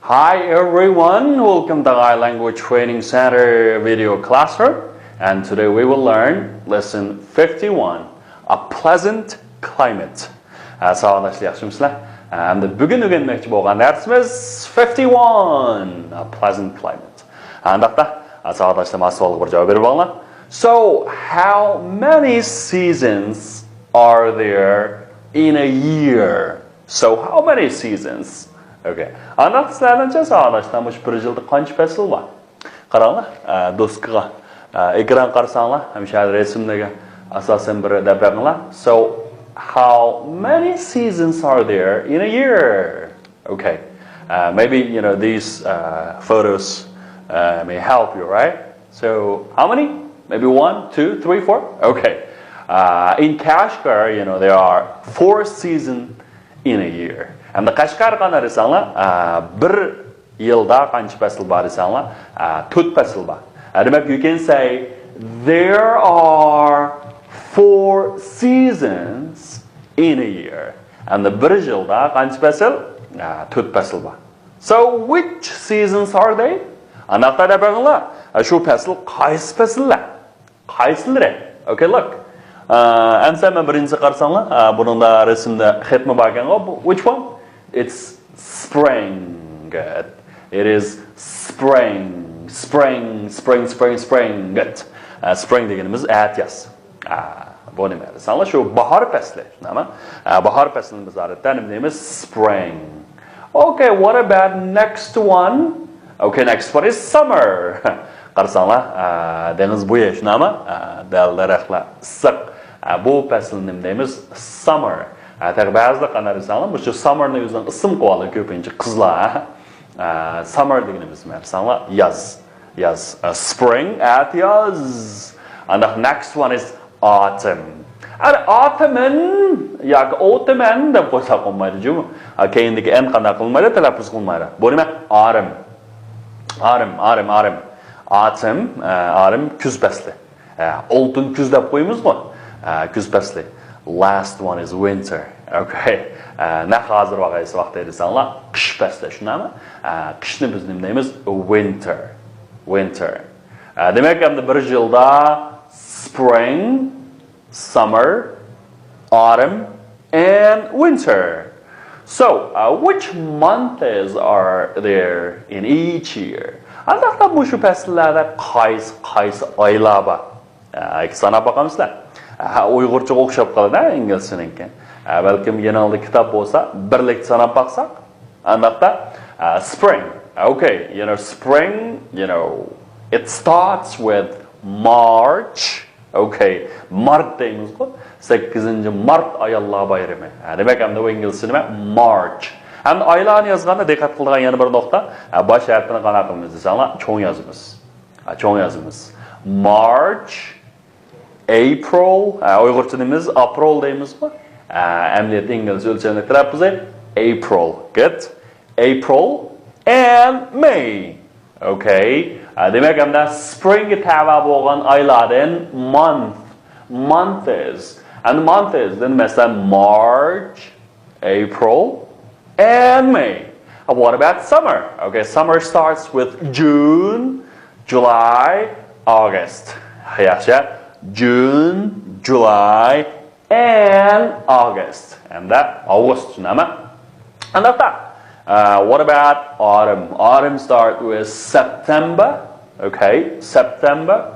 Hi everyone, welcome to our Language Training Center video classroom, and today we will learn lesson 51, a pleasant climate. Sağollaşlı yaxshimizlar. Bugun o'rganmoqchi bo'lgan darsimiz 51, a pleasant climate. Anda sağollaşlı mas'ulga bir javob berib olinglar. So, how many seasons are there in a year? So, how many seasons? Okay. Anda sizlardan sağollaşlı bir yilda qancha fasl bor? Qaranglar, do'stga ekran qarasanglar, hamshar rasmdagi asosan bir deb beringlar. So, how many seasons are there in a year? Okay. Maybe, these photos may help you, right? So, how many? Maybe 1, 2, 3, 4? Okay. In Kashgar, there are 4 seasons in a year. And the Kashgar qana desanglar, bir yilda qancha fasl bor desanglar, 4 fasl bor. Demak, you can say there are 4 seasons in a year. And the bir yilda qancha fasl? 4 fasl bor. So, which seasons are they? Anaqda deb beringlar. Shu fasl qaysi fasllar? Qaysilari? Okay, look. Answer men birinchi qarasanglar, buningda rasmda xatmi bor ekan. Which one? It's spring. Good. It is spring. Spring. Good. Spring deganimiz aytyapsiz. Bu nima? Sanlar shu bahor fasli, nima? Bahor faslini biz odatda nima deymiz? Spring. Okay, what about next one? Okay, next one is summer. Qarasanglar, dengiz bo'yi shunami? Daraxtlar issiq. Bu faslni nima deymiz? Summer. Ba'zida qanday desanglar, bu summerni o'zidan ism qo'yadi ko'pincha qizlar. Summer deganimiz qarasanglar, yoz. Spring at yoz. And the next one is autumn. And autumn yoki autumn deb qo'ysak bo'lmaydi-ku. Keyindagi en qanday qilmaydi, talaffuz qilmaydi. Bu nima? Autumn. Autumn kuz fasli. Oltin kuz deb qo'yamiz-ku. Kuz fasli. Last one is winter. Okay. Ne hozir vaqt desanglar, qish fasli, shunami? Qishni biz nima deymiz? Winter. Demak, hamda bir yilda spring, summer, autumn, and winter. So, which months are there in each year? Albatta bu shu fasllarda qaysi oylar bor? Sanab boqamizlar. Uyg'urchaga o'xshab qoladi, inglizchaninki. Balkim yanalda kitob bo'lsa, birlikda sanab boqsak, albatta spring. Okay, spring, it starts with March. Okay, Mart deymiz-ku. 8-Mart ayollar bayrami. Demak, hamda bu inglizcha nima? March. Hamda oylarni yozganda diqqat qiladigan yana bir nuqta, bosh harfini qanaqa qilamiz desanglar, cho'ng yozamiz. March, April, Uyg'urcha deymiz, April deymiz-ku. Amniyat inglizcha o'lchamda terapiz, April. Good. April and May. Okay. Demak, hamda spring tava bo'lgan oylardan months. And months then mesela March, April, and May. What about summer? Okay, summer starts with June, July, August. Yaxshi. June, July, and August. And that August, nima? And that. What about autumn? Autumn starts with September. Okay, September,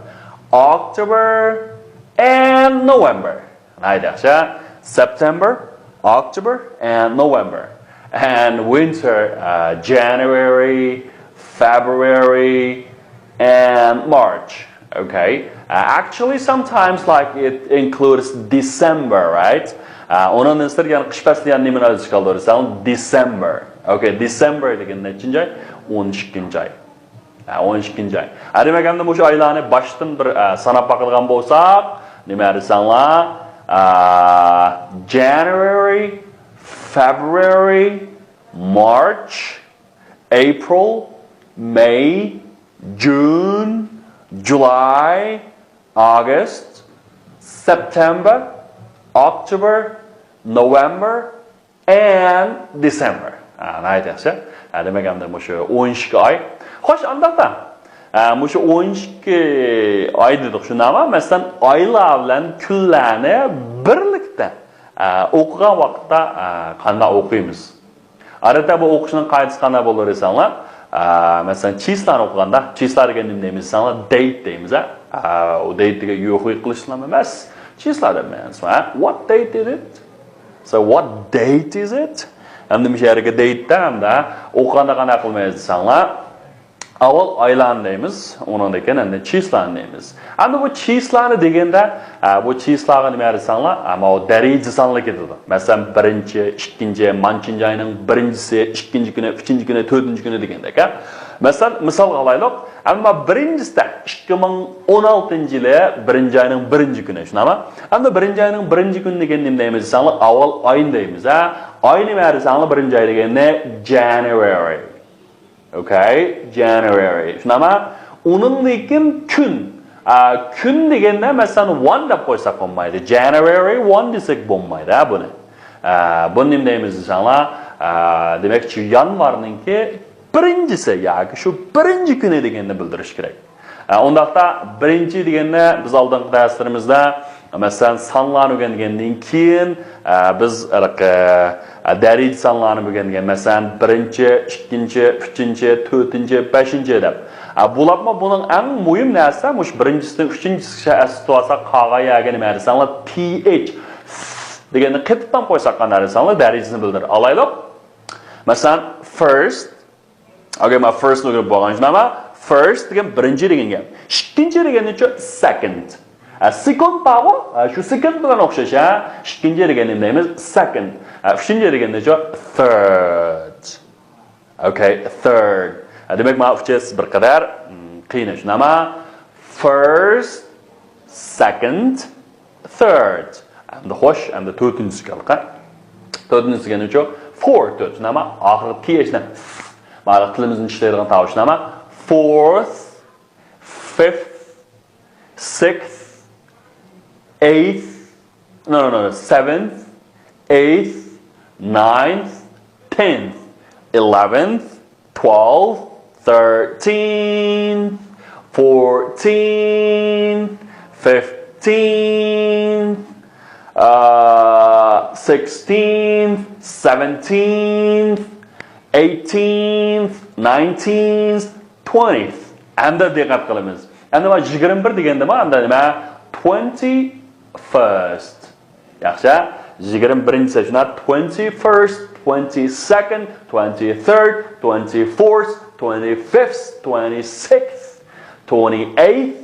October, and November. September, October, and November. And winter, January, February, and March. Okay. Actually, sometimes it includes December, right? Onun istirgan qish faslidan nimani o'ziga qoldirsan? December. Okay, December degan nechinchi oy? 12-chi oy. 12-chi oy. Demak, hamda bu oylarni boshdan bir sanab baqilgan bo'lsak, nima desanglar? January, February, March, April, May, June, July, August, September, October, November, and December. demek hem de şu 12 ay. Hoş andaqda. Şu 12 ay dedik şuna ama mesela aylar bilen kunlarni birlikte o'qigan vaqtda qanday o'qiymiz? Adada bu o'qishning qoidasi qanday bo'lar esanlar? Masalan, chislani o'qiganda, chislar degan nima deymiz? Masalan, date deymiz, o date'ga yo'q qilishlar emas. Chislar deymiz. What date is it? So what date is it? Hamda bu yerga date'da hamda o'qiganda qanday qilmaymiz desanlar? Avval aylarni deymiz, undan keyin endi chislarni deymiz. Endi bu chislarni deganda, bu chislarga nima desanlar, ama o daraja sonli ketadi. Masalan, 1-chi, 2-chi, manchinchi oyning 1-chisi, 2-chi kuni, 3-chi kuni, 4-chi kuni degandek. Masalan, misol qilaylik, amma 1-chisida 2016-yili 1-chi oyning 1-chi kuni, shunami? Endi 1-chi oyning 1-chi kuni degan nima deymiz desanlar, avval oyni deymiz, Oy nima desanlar 1-chi oy deganda January. Okay, January. Shunama, onun lekin kun. Kun deganda masalan 1 deb qo'ysak bo'lmaydi. January 1 desek bo'lmaydi, buni. Buni nima deymiz desanlar, demakchi yanvarninki birinchisi yoki shu birinchi kuni deganda bildirish kerak. Undaqda birinchi deganda biz oldingi darslarimizda masalan sonlarni o'rgangandan keyin biz daraja sonlarni o'rgangan. Masalan 1-chi, 2-chi, 3-chi, 4-chi, 5-chi deb. Bularmi buning eng muhim narsa, mush 1-chisidan 3-chisiga asli olsa qog'oyaga nima desanlar th deganda qetdan qo'ysak qanday desanlar darajasini bildirir. Alaylik. Masalan first, okay, ma first o'rganib bo'lgan shunama, first degan birinchi degan gap. Ikkinchi deganicha second. Second power, shu second bilan o'xshash, ikkinchi degan nima deymiz? Second. Uchinchi deganicha third. Okay, third. Demak, mana uchasi bir qadar qiyin. Shunama first, second, third. Endi xo'sh, endi to'rtinchisi kelqa. To'rtinchisi deganicha fourth. Shunama oxirgi tishni mana tilimizning ishlaydigan tovush shunama fourth, fifth, sixth, eighth, no, seventh, eighth, ninth, 10th, 11th, 12th, 13th, 14th, 15th, 16th, 17th, 18th, 19th, 20th. Anda diqqat qilamiz. Endi mana 21 deganda mana nima? 21st. Yaxshi. 21-chi shuna 21st, 22nd, 23rd, 24th, 25th, 26th, 28th,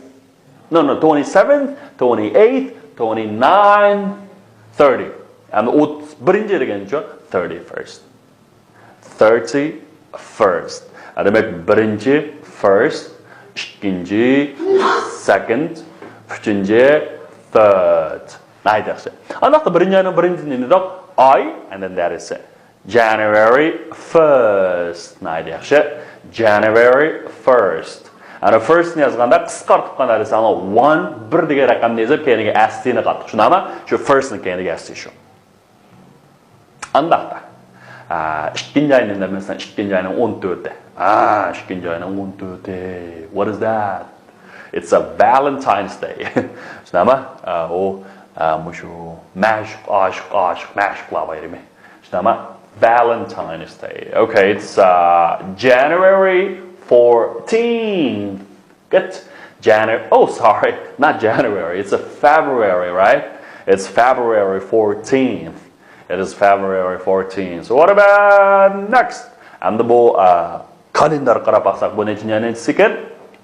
no, 27th, 28th, 29th, 30. And birinchi degancha 31st. 31st. Demak birinchi first, ikkinchi second, uchinchi third. Aytaqchi. Aniqda birinchi ayning birinchi nimidoq oy and then that is it. January 1st. Aytaqchi. January 1st. Ana first ni yozganda qisqartib qana desang 1 1 degan raqamni yozib keyingi asti-ni qattiq. Shunami? Shu first ni keyingi asti shu. Andaqda. İkinci ayının mesela ikinci ayının 14'te. İkinci ayının 14'te. What is that? It's a Valentine's Day. Şunama o şu meşgul bayramı. Şunama Valentine's Day. Okay, it's January 14th. Good. Oh, sorry, not January. It's a February, right? It's February 14th. It is February 14th. So what about next? And the bu kalender qarab baqsaq bu nechinchi ayning ekan?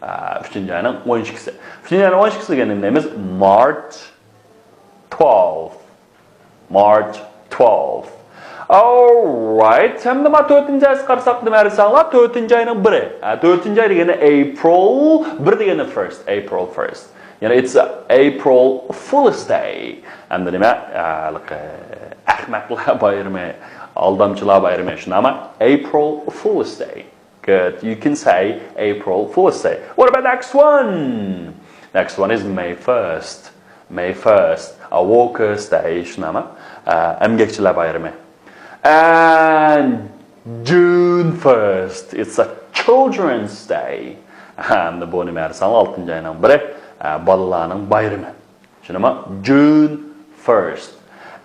3-chi ayning 12-si. 3-chi ayning 12-si degan nima? March 12th. March 12th. All right. Hamda ma 4-chi ay qarasaq nima desanglar? 4-chi ayning 1-i. 4-chi ay degani April, 1 degani first, April 1st. You know, it's April Fool's Day. Hamda nima? Ahmaklar bayrami, aldamchilar bayrami shunami? April Fool's Day. Good. You can say April Fool's Day. What about next one? Next one is May 1st. May 1st. A Workers' Day shunami? Emgakchilar bayrami. And June June 1st. It's a Children's Day. And the boni mersan 6 ayının biri balalarning bayrami. Tushunami? June 1st.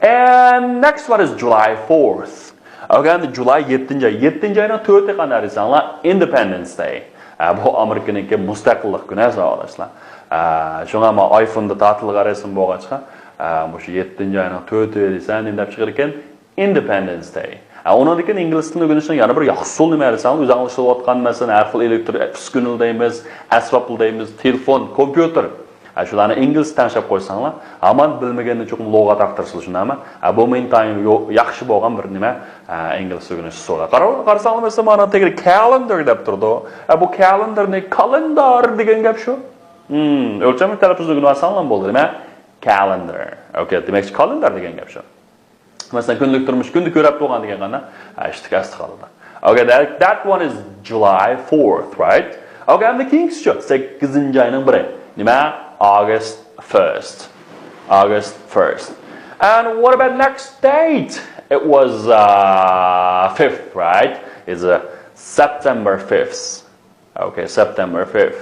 And next one is July 4th. Okay, July 7 ay. 7 ayının 4 qanday desanglar Independence Day. Bu Amerikaniki mustaqillik kuni hisoblasizlar. Shunga men iPhone'da ta'til qaraysan bo'lg'achqa, bu 7 ayının 4 desan, deb chiqar ekan Independence Day. Ondan keyin ingliz tilini o'rganishning yana bir yaxshi usul nima desang, o'zi anglashayotgan masalan, har xil elektr uskuna deymiz, asbob deymiz, telefon, kompyuter. Shularni ingliz tanishib qo'ysanglar, hamon bilmaganni cho'qim lug'at aqtirsiz shunami? Bu men time yaxshi bo'lgan bir nima ingliz o'rganish usuli. Qarasanglar masalan, mana tegir calendar deb turdi. Bu calendarni kalendar degan gap shu. O'lchami talaffuzini o'rgansanglar bo'ldi, nima? Calendar. Okay, demak calendar degan gap shu. Mesela günlük durmuş, günlük görüp doğan diye kana, işte kast kaldı. Okay, that one is July 4th, right? Okay, and the King's şu, 8. ayının biri. Nima? August 1st. August 1st. And what about next date? It was 5th, right? It's September 5th. Okay, September 5th.